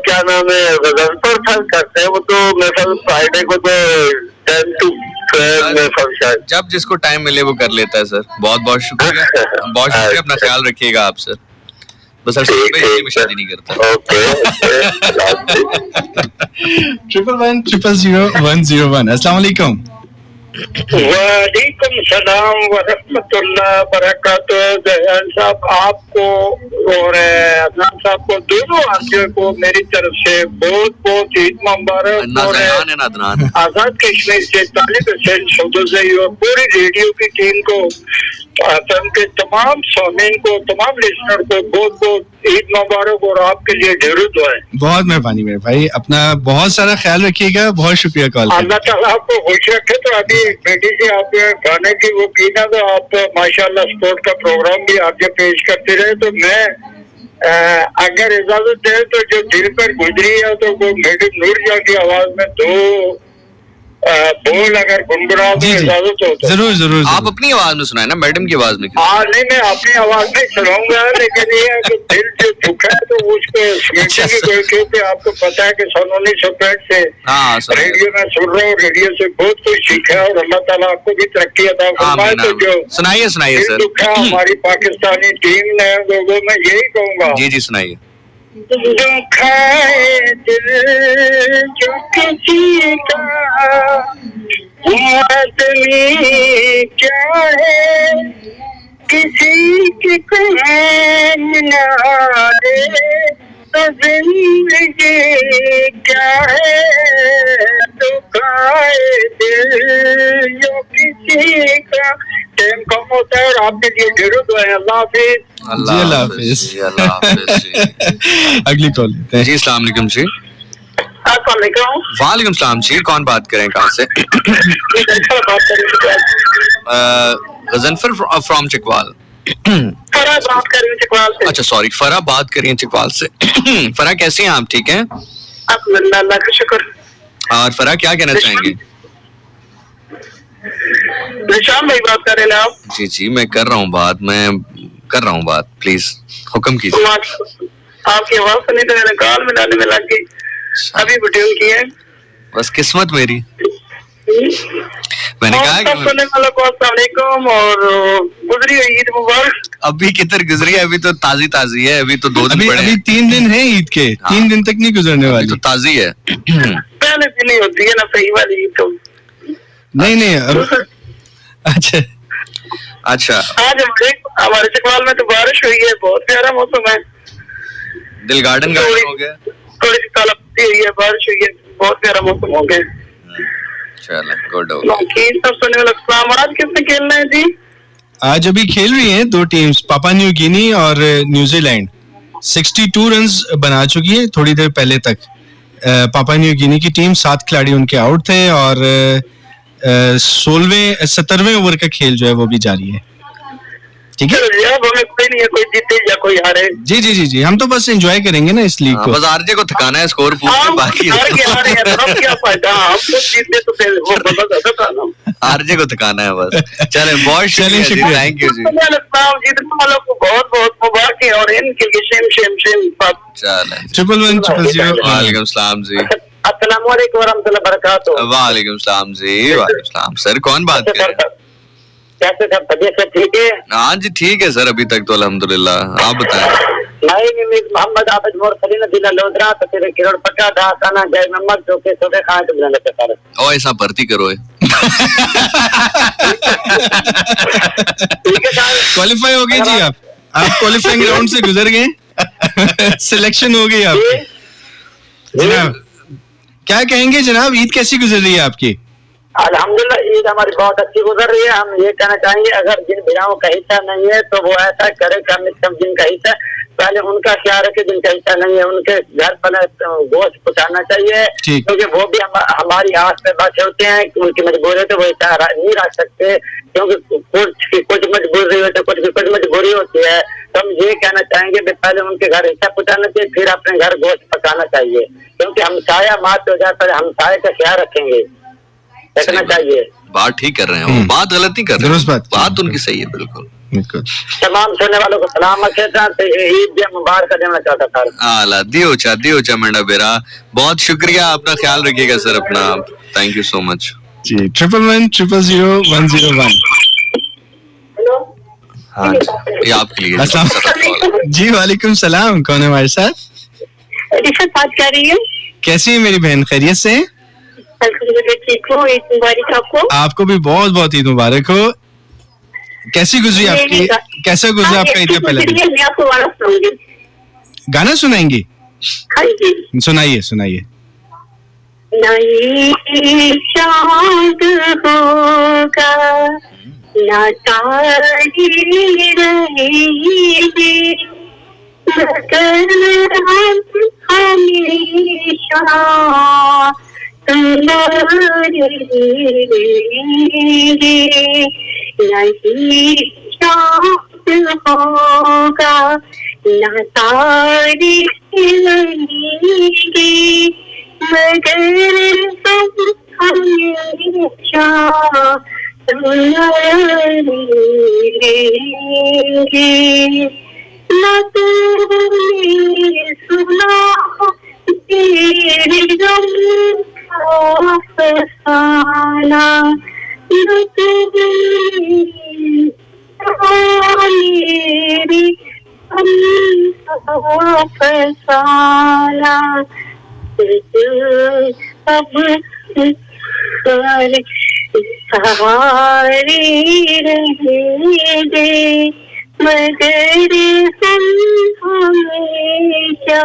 क्या नाम है, गजनफर सर करते हैं वो तो मेरे ख्याल फ्राइडे को तो 10 to 12 मेरे ख्याल शायद। जब जिसको टाइम मिले वो कर लेता है सर। बहुत बहुत शुक्रिया, बहुत शुक्रिया। अपना ख्याल रखिएगा आप सर। बस सर में शादी नहीं करता। ओके 111000101। अस्सलाम वालेकुम। वालेकुम सलाम व रहमतुल्लाह बरकातुहू। जयान साहब आपको और अदनान साहब को, दोनों आरजे को मेरी तरफ से बहुत बहुत ईद मुबारक। और आजाद कश्मीर से तालिब हुसैन सौदोज़ई और पूरी रेडियो की टीम को, FM के तमाम सामीन को, तमाम लिसनर को बहुत बहुत ईद मुबारक और आपके लिए ढेरों दुआएं। बहुत मेहरबानी मेरे भाई, अपना बहुत सारा ख्याल रखिएगा। बहुत शुक्रिया कॉल। अल्लाह ताला आपको खुश रखे। तो अभी बेटी से आप गाने की वो की ना, तो आप माशाल्लाह स्पोर्ट का प्रोग्राम भी आगे पेश करते रहे। तो मैं अगर इजाजत दे तो जो दिल पर गुजरी है तो वो मैडम नूरिया की आवाज में दो बोल अगर गुनगुना तो इजाजत हो तो जरूर जरूर। आप अपनी आवाज में सुनाए ना, मैडम की आवाज में क्यों? हाँ नहीं, मैं अपनी आवाज में सुनाऊंगा, लेकिन ये है कि दिल जो दुखा है तो उसको सुनने की कोई, क्योंकि आपको पता है कि सन 1965 से रेडियो में सुन रहा हूँ, रेडियो से बहुत कुछ सीखा है और अल्लाह ताला आपको भी तरक्की अता फरमाए। तो जो सुनाइए सुनाइए सर। दुखा हमारी पाकिस्तानी टीम ने, वो मैं यही कहूँगा। जी जी सुनाइए। दुखाए दिल जो किसी का आदमी क्या है, किसी की काम न आए तो जिंदगी क्या है। दुखाए दिल जो किसी का, टाइम कम होता है और आपके लिए ढेरों दुआएं। अल्लाह हाफिज। अल्लाह हाफिज। अगली कॉल लेते हैं जी। अस्सलाम वालेकुम जी। वालेकुम सलाम जी। कौन बात करें, कहाँ से? गजनफर फ्रॉम चिकवाल। अच्छा सॉरी, फरा बात करिए चिकवाल से। फरा कैसे हैं आप? ठीक हैं अल्लाह का शुक्र। और फरा क्या कहना चाहेंगे? निशान भाई बात कर रहे हैं आप? जी जी मैं कर रहा हूँ बात, प्लीज हुक्म कीजिए। आपकी आवाज सुनी तो मैंने कॉल मिलाने में लग गई, अभी बुटीन की है। बस किस्मत मेरी। मैंने कहा कि सुनने वालों को अस्सलाम वालेकुम और गुजरी हुई ईद मुबारक। अभी किधर गुजरी है, अभी तो ताजी है, अभी तो 2 दिन पड़े। अभी 3 दिन है ईद के। 3 दिन तक नहीं गुजरने वाली, तो ताजी है। पहले से नहीं होती है ना सही वाली ईद तो। नहीं अच्छा आज हमारे चकवाल में तो बारिश हुई है, बहुत प्यारा मौसम है। दिल गार्डन हो गया, थोड़ी सी तालाबंदी हुई है, बारिश हुई है, बहुत प्यारा मौसम हो गया। चलो गुड हो बाकी सब सुनने वाला सलाम। और आज किसने खेलना है जी? आज अभी खेल रही हैं 2 टीम्स, पापा न्यू गिनी और न्यूजीलैंड। 62 रन्स बना चुकी है थोड़ी देर पहले तक। पापा न्यू गिनी की टीम 7 खिलाड़ी उनके आउट थे और 17वें ओवर का खेल जो है वो भी जारी है। ठीक है, हमें कोई नहीं है, कोई जीते या कोई हारे। जी हम तो बस एंजॉय करेंगे ना इस लीग को। बस आरजे को थकाना है, स्कोर पूछना बाकी है। क्या फायदा, हम तो जीते तो फिर वो बदल जाता। आरजे को थकाना है बस। चले बहुत शुक्रिया, थैंक यू जी। जीतने वालों को बहुत बहुत मुबारक और इनके लिए शेम चले 11100। वालेकुम सलाम जी। अस्सलाम वालेकुम वरहमतुल्लाहि वबरकातुहू। वालेकुम सलाम जी। वालेकुम सलाम सर, कौन बात कर रहे हैं? कैसे सब तबीयत सब ठीक है? हाँ जी ठीक है सर, अभी तक तो अल्हम्दुलिल्लाह। आप बताएं। मैं मोहम्मद आबिद मोर खलील दिला लोधरा तो तेरे किरण पक्का दा काना जय मोहम्मद जो के सोदे खाए तो बुलाने पे सारे ओ ऐसा भर्ती करो है। क्वालिफाई हो गए जी आप क्वालिफाइंग राउंड से गुजर गए। सिलेक्शन हो गई आपकी जनाब। क्या कहेंगे जनाब, ईद कैसी गुजर रही है आपकी? अल्हम्दुलिल्लाह ईद हमारी बहुत अच्छी गुजर रही है। हम ये कहना चाहेंगे अगर जिन भैयाओं का हिस्सा नहीं है तो वो ऐसा करे कम से कम जिनका हिस्सा पहले उनका ख्याल रखे, जिनका हिस्सा नहीं है उनके घर पर गोश्त पहुँचाना चाहिए, क्योंकि वो भी हमारी आस पे बचे होते हैं। उनकी मजबूरी है तो वो हिस्सा नहीं रख सकते, क्योंकि कुछ मजबूरी होती है, कुछ मजबूरी होती है। तो हम ये कहना चाहेंगे कि पहले उनके घर हिस्सा पहुँचाना चाहिए, फिर अपने घर गोश्त पकाना चाहिए, क्योंकि हम साया मात हो जाए हम साये का ख्याल रखेंगे, रखना चाहिए। बात ठीक कर रहे हैं, वो बात गलत नहीं कर रहे हैं, बात उनकी सही है बिल्कुल। तमाम सुनने वालों को सलाम ईद मुबारक देना चाहता था। आला दियो चा मंडा बेरा, बहुत शुक्रिया, अपना ख्याल रखिएगा सर अपना। थैंक यू सो मच जी। 111000101। हाँ ये आपके लिए जी। वालेकुम सलाम, कौन है हमारे साथ? रिफत बात कर रही हूँ। कैसी है मेरी बहन, खैरियत से? ठीक हूँ, ईद मुबारक आपको। आपको भी बहुत बहुत ईद मुबारक हो। कैसी गुजरी आपकी, कैसा गुजरा आपका ईद का पहला दिन? मैं आपको गाना सुनाऊंगी। गाना सुनाएंगी? हाँ जी सुनाइए। नहीं चांद होगा ना तारी रहेगी, मगर हम हमेशा तुम्हारे रहेंगे। नहीं चांद होगा ना तारी रहेगी, मगर हम हमेशा तुम्हारे रहेंगे। न तुमने सुना तेरे गम का फसाना, न तुमने मेरी गम का फसाना, अब सहारे रहेंगे, मगर हम हमेशा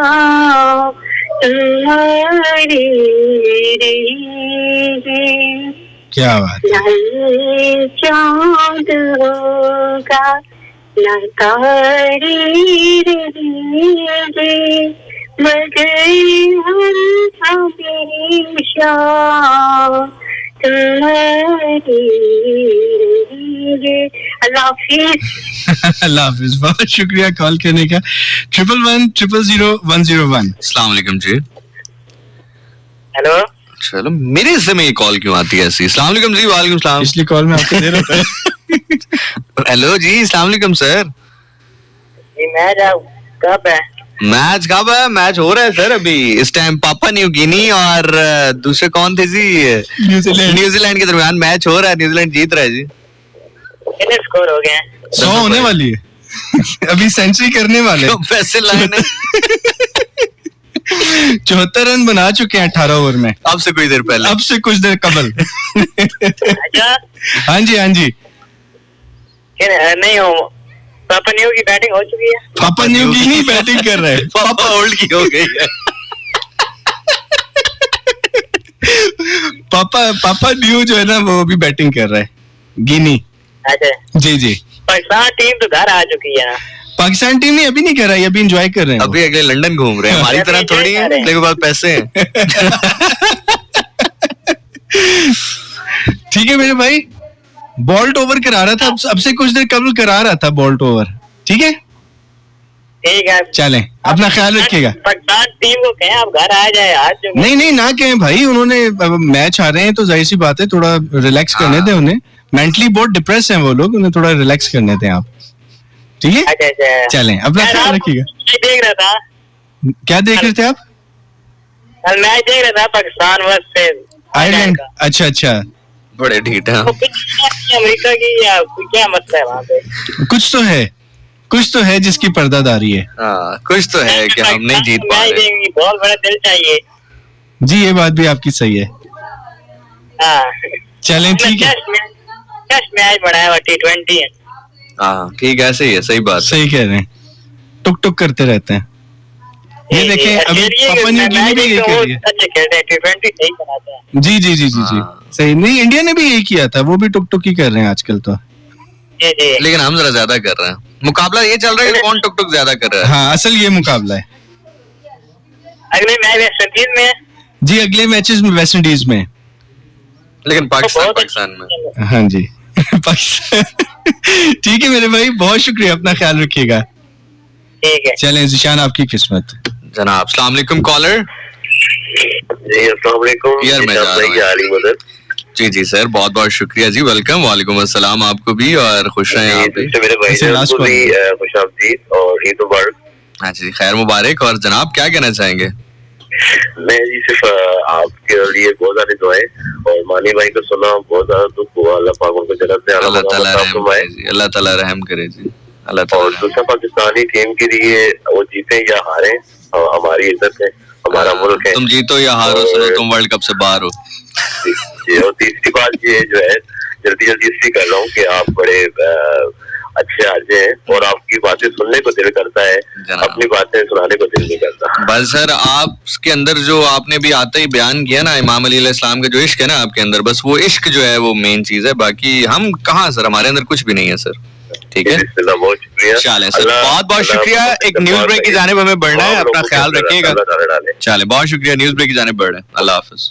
तुम्हारे रहेंगे। क्या बात है। चांद होगा ना तारे रहेंगे, मगर हम हमेशा तुम्हारे रहेंगे। अल्लाह हाफिज। अल्लाह हाफिज, बहुत शुक्रिया कॉल करने का। 111000101। अस्सलाम वालेकुम जी। हेलो, चलो मेरे हिस्से में ये कॉल क्यों आती है ऐसी? अस्सलाम वालेकुम जी। वालेकुम सलाम। पिछली कॉल में आपको दे रहा था। हेलो जी, अस्सलाम वालेकुम सर। जी मैं कब है? मैच कब है? मैच हो रहा है सर अभी इस टाइम पापा न्यू गिनी और दूसरे कौन थे जी? न्यूजीलैंड के दरमियान मैच हो रहा है। न्यूजीलैंड जीत रहा है जी। कितने स्कोर हो गए हैं? 100 होने वाली है। अभी सेंचुरी करने वाले हैं। पैसे लाए 74 रन बना चुके हैं 18 ओवर में। अब से कुछ देर पहले, अब से कुछ देर कबल। अच्छा हाँ जी हाँ जी। नहीं हो, पापा न्यू की बैटिंग हो चुकी है। पापा न्यू की नहीं बैटिंग कर रहे हैं। पापा होल्ड की हो गई है। पापा न्यू जो है ना वो भी बैटिंग कर रहा है, गिनी। अच्छा जी जी। पाकिस्तान टीम तो घर आ चुकी है ना। पाकिस्तान टीम नहीं अभी नहीं कर रहा है, अभी एंजॉय कर रहे हैं। अभी अगले लंदन घूम रहे हैं। हमारी तरह थोड़ी है, अपने के पास पैसे हैं। ठीक है मेरे भाई, बॉल्ट ओवर करा रहा था, अब से कुछ देर कबल करा रहा था बॉल्ट ओवर। ठीक है ठीक है, चलें, अपना ख्याल रखिएगा। पाकिस्तान टीम को कहें आप घर आ जाए आज। नहीं ना कहें भाई, उन्होंने मैच हारे हैं तो जाहिर सी बात है थोड़ा रिलैक्स करने दें उन्हें। मेंटली बहुत डिप्रेस हैं वो लोग, उन्हें थोड़ा रिलैक्स करने दें आप। ठीक है अच्छा चलें, अपना ख्याल रखिएगा। देख रहा था, क्या देख रहे थे आप? मैच देख रहा था पाकिस्तान वर्सेस आयरलैंड। अच्छा बड़े ढीठ हैं। अमेरिका की या क्या मसला है वहाँ पे? कुछ तो है जिसकी पर्दादारी है। हाँ, कुछ तो है कि हम नहीं जीत पा रहे। बहुत बड़ा दिल चाहिए जी, ये बात भी आपकी सही है। चलें ठीक है। टेस्ट मैच बड़ा है, T20 है। हाँ ठीक है, ऐसे ही है, सही बात। सही कह रहे हैं, टुक करते रहते हैं। ये देखें अभी पापा न्यू गिनी भी यही कर रही है। अच्छे खेलते हैं, T20 सही बनाते हैं। जी सही। नहीं, इंडिया ने भी यही किया था, वो भी टुक ही कर रहे हैं आजकल तो। जी लेकिन हम जरा ज्यादा कर रहे हैं। मुकाबला ये चल रहा है कि कौन टुक ज्यादा कर रहा है। हाँ, असल ये मुकाबला है। अगले मैच वेस्ट इंडीज में। जी, अगले मैचेस में वेस्ट इंडीज में, लेकिन पाकिस्तान में। हाँ जी। पाकिस्तान। ठीक है मेरे भाई, बहुत शुक्रिया, अपना ख्याल रखिएगा। ठीक है, चलें जिशान, आपकी किस्मत। जनाब अस्सलाम वालेकुम कॉलर। जी अस्सलाम वालेकुम। यार मैं जा रहा हूं। जी सर, बहुत बहुत शुक्रिया जी, वेलकम। वालेकुम अस्सलाम आपको भी, और खुश रहें आप भी। मेरे भाई को भी खुशामदीद और ईद मुबारक। हाँ जी, खैर मुबारक। और जनाब क्या कहना चाहेंगे? मैं जी सिर्फ आपके लिए बहुत सारी दुआएं, और मानी भाई को सुना बहुत ज्यादा दुख हुआ। अल्लाह पाक उनको जन्नत से अल्लाह ताला रहम करे जी, अल्लाह ताला रहम करे जी, अल्लाह ताला। और दूसरा पाकिस्तानी टीम के लिए वो जीते या हारे हमारी इज्जत है, हमारा मुल्क है। तुम जीतो या हारो सर, तुम वर्ल्ड कप से बाहर हो। और तीसरी बात ये जो है, जल्दी इसलिए कर रहा हूँ कि आप बड़े अच्छे आजे हैं और आपकी बातें सुनने को दिल करता है, अपनी बातें सुनाने को दिल नहीं करता। बस सर, आपके अंदर जो आपने भी आते ही बयान किया ना इमाम अली अलैहिस्सलाम का जो इश्क है ना आपके अंदर, बस वो इश्क जो है वो मेन चीज है। बाकी हम कहाँ सर, हमारे अंदर कुछ भी नहीं है सर। ठीक है, बहुत शुक्रिया। चले सर, बहुत बहुत शुक्रिया। एक न्यूज ब्रेक की जानिब हमें बढ़ना है, अपना ख्याल रखिएगा। चले, बहुत शुक्रिया, न्यूज ब्रेक की जानिब बढ़ रहे हैं। अल्लाह हाफिज।